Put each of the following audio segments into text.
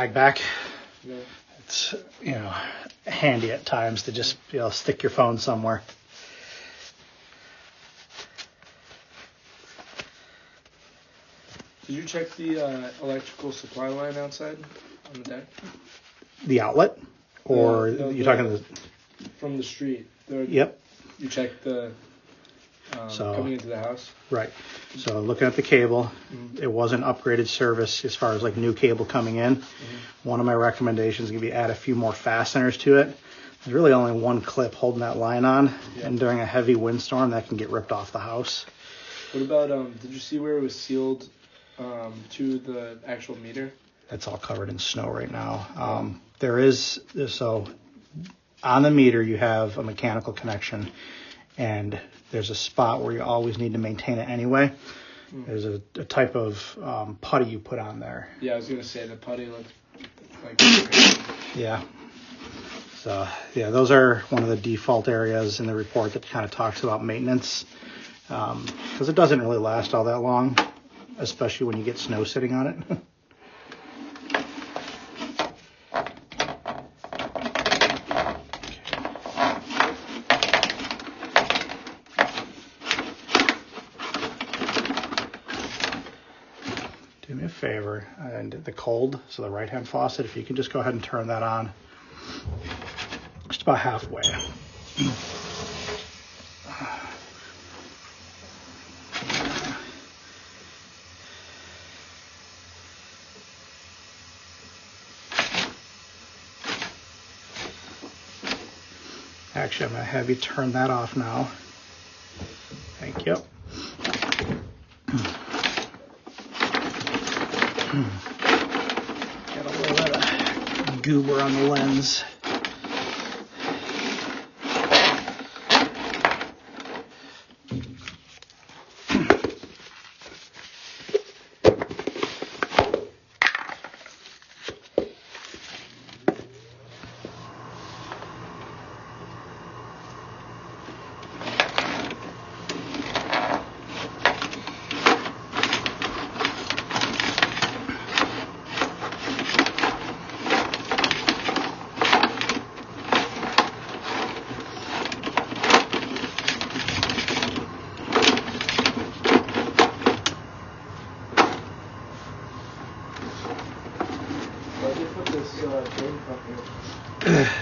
back. Yeah. It's, handy at times to just, stick your phone somewhere. Did you check the electrical supply line outside on the deck? The outlet? Or you're talking from the street? Yep. You checked the coming into the house? Right. So looking at the cable, it was an upgraded service as far as like new cable coming in. One of my recommendations is going to be add a few more fasteners to it. There's really only one clip holding that line on, and during a heavy windstorm, that can get ripped off the house. What about, did you see where it was sealed to the actual meter? That's all covered in snow right now. So on the meter, you have a mechanical connection, and there's a spot where you always need to maintain it anyway. There's a type of putty you put on there. Yeah, I was going to say the putty looks like... Yeah. So, those are one of the default areas in the report that kind of talks about maintenance, because it doesn't really last all that long, especially when you get snow sitting on it. Do me a favor, and the cold, so the right-hand faucet, if you can just go ahead and turn that on, just about halfway. Actually, I'm going to have you turn that off now. Thank you. Got a little bit of goober on the lens.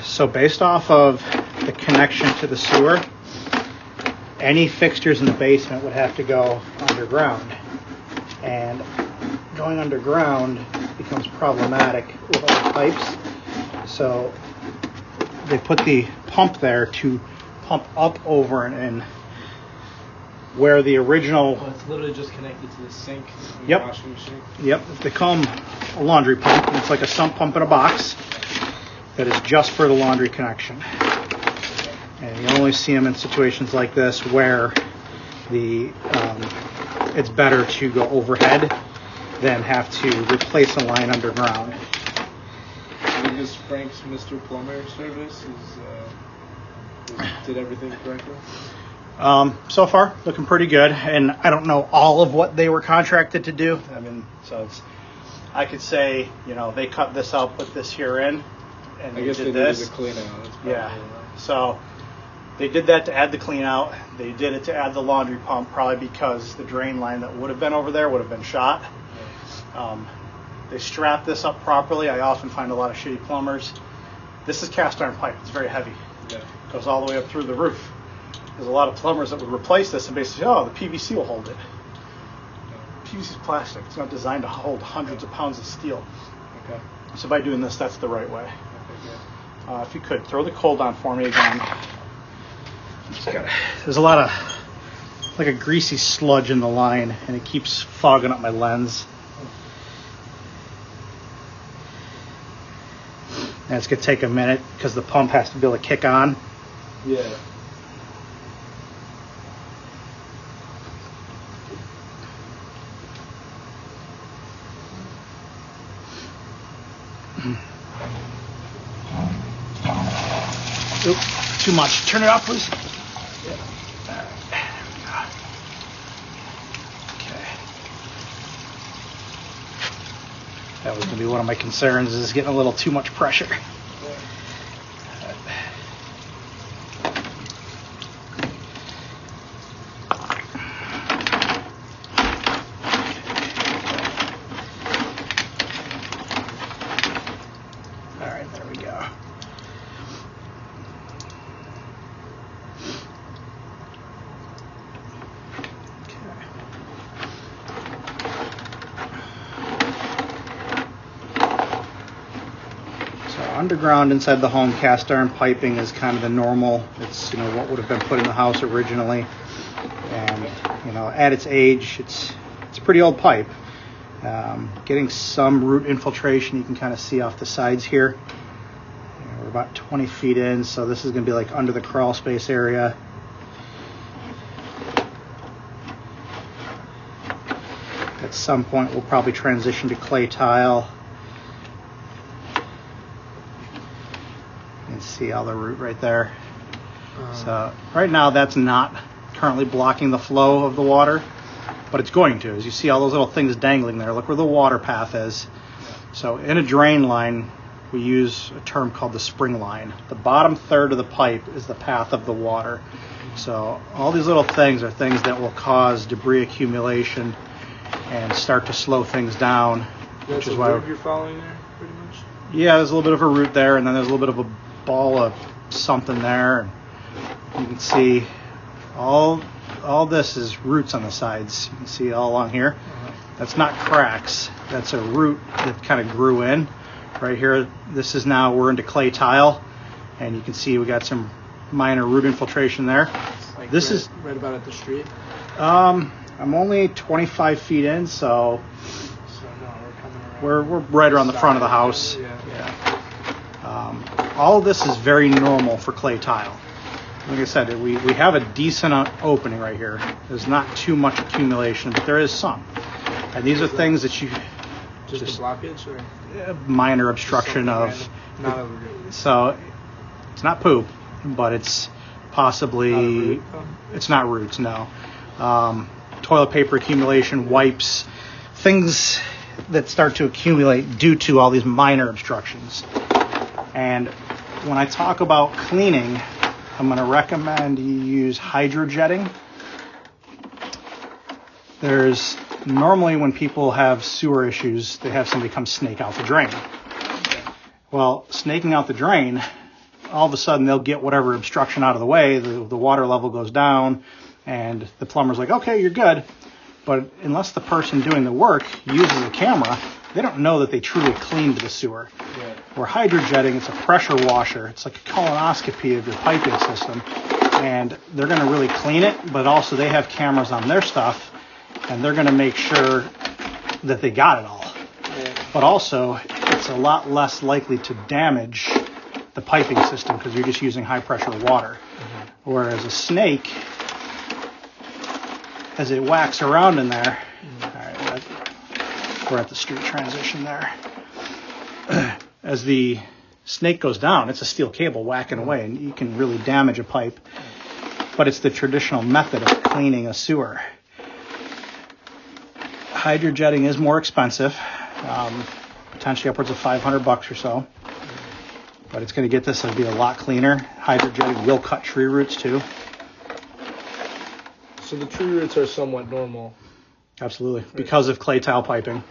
So based off of the connection to the sewer, any fixtures in the basement would have to go underground. And going underground becomes problematic with all the pipes. So they put the pump there to pump up over and where the original... Oh, it's literally just connected to the sink and Yep. the washing machine? Yep, they call them a laundry pump. It's like a sump pump in a box that is just for the laundry connection. And you only see them in situations like this where it's better to go overhead than have to replace a line underground. I think this Frank's Mr. Plumber service did everything correctly? So far, looking pretty good. And I don't know all of what they were contracted to do. I could say, they cut this out, put this here in, and I guess they this. did the clean out. Yeah. So they did that to add the clean out. They did it to add the laundry pump, probably because the drain line that would have been over there would have been shot. Yeah. They strapped this up properly. I often find a lot of shitty plumbers. This is cast iron pipe. It's very heavy. Yeah. It goes all the way up through the roof. There's a lot of plumbers that would replace this and basically say, the PVC will hold it. PVC is plastic. It's not designed to hold hundreds of pounds of steel. Okay. So by doing this, that's the right way. Okay, good. If you could, throw the cold on for me again. There's a lot of, like a greasy sludge in the line, and it keeps fogging up my lens. And it's going to take a minute because the pump has to be able to kick on. Yeah. Oops, too much. Turn it off, please. Okay. That always going to be one of my concerns, is getting a little too much pressure. All right, there we go. Underground inside the home, cast iron piping is kind of the normal. It's, what would have been put in the house originally, and at its age, it's a pretty old pipe. Getting some root infiltration, you can kind of see off the sides here. We're about 20 feet in, so this is going to be like under the crawl space area. At some point, we'll probably transition to clay tile. See all the root right there. So right now that's not currently blocking the flow of the water, but it's going to. As you see all those little things dangling there, look where the water path is. So in a drain line, we use a term called the spring line. The bottom third of the pipe is the path of the water. So all these little things are things that will cause debris accumulation and start to slow things down. Which is why you're following there, pretty much. Yeah, there's a little bit of a root there, and then there's a little bit of a ball of something there, and you can see all this is roots on the sides. You can see all along here. That's not cracks. That's a root that kind of grew in right here. This is now we're into clay tile, and you can see we got some minor root infiltration there. Like this is right about at the street. I'm only 25 feet in, so no, we're coming around. We're right around the front of the house. Yeah. All of this is very normal for clay tile. Like I said, we have a decent opening right here. There's not too much accumulation, but there is some. And these are things that you just a blockage or minor obstruction of. Not a root. So it's not poop, but it's possibly Not a root, it's not roots. No, toilet paper accumulation, wipes, things that start to accumulate due to all these minor obstructions. And when I talk about cleaning, I'm going to recommend you use hydrojetting. There's normally when people have sewer issues, they have somebody come snake out the drain. Well, snaking out the drain, all of a sudden they'll get whatever obstruction out of the way, the water level goes down, and the plumber's like, okay, you're good. But unless the person doing the work uses a camera, they don't know that they truly cleaned the sewer. Yeah. Where hydrojetting, it's a pressure washer. It's like a colonoscopy of your piping system. And they're going to really clean it, but also they have cameras on their stuff, and they're going to make sure that they got it all. Yeah. But also, it's a lot less likely to damage the piping system because you're just using high pressure water. Mm-hmm. Whereas a snake, as it whacks around in there, all right, we're at the street transition there. As the snake goes down, it's a steel cable whacking away, and you can really damage a pipe. But it's the traditional method of cleaning a sewer. Hydrojetting is more expensive, potentially upwards of $500 or so. But it's going to get this to be a lot cleaner. Hydrojetting will cut tree roots too. So the tree roots are somewhat normal. Absolutely, because of clay tile piping.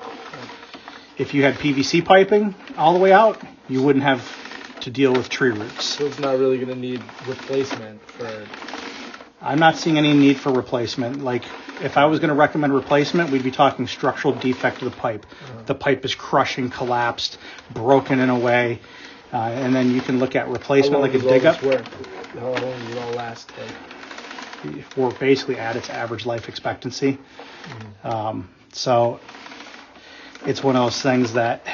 If you had PVC piping all the way out, you wouldn't have to deal with tree roots. So it's not really going to need replacement for... I'm not seeing any need for replacement. Like, if I was going to recommend replacement, we'd be talking structural defect of the pipe. The pipe is crushing, collapsed, broken in a way. And then you can look at replacement like a dig up. How long does it all last? We're basically at its average life expectancy. So it's one of those things that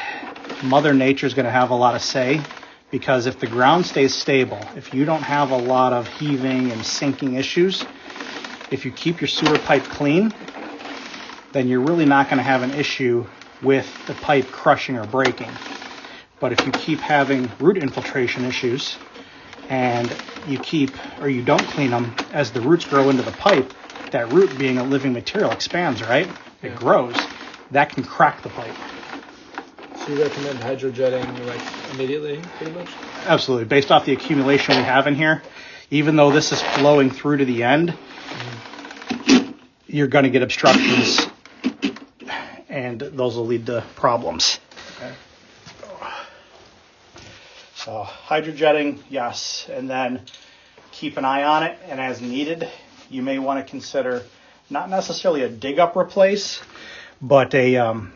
Mother Nature is going to have a lot of say, because if the ground stays stable, if you don't have a lot of heaving and sinking issues, if you keep your sewer pipe clean, then you're really not going to have an issue with the pipe crushing or breaking. But if you keep having root infiltration issues and you don't clean them, as the roots grow into the pipe, that root being a living material expands, right? It grows. That can crack the pipe. So Do you recommend hydrojetting like immediately, pretty much? Absolutely. Based off the accumulation we have in here, even though this is flowing through to the end, you're going to get obstructions, and those will lead to problems. Okay. So hydrojetting, yes, and then keep an eye on it, and as needed, you may want to consider not necessarily a dig up replace, but a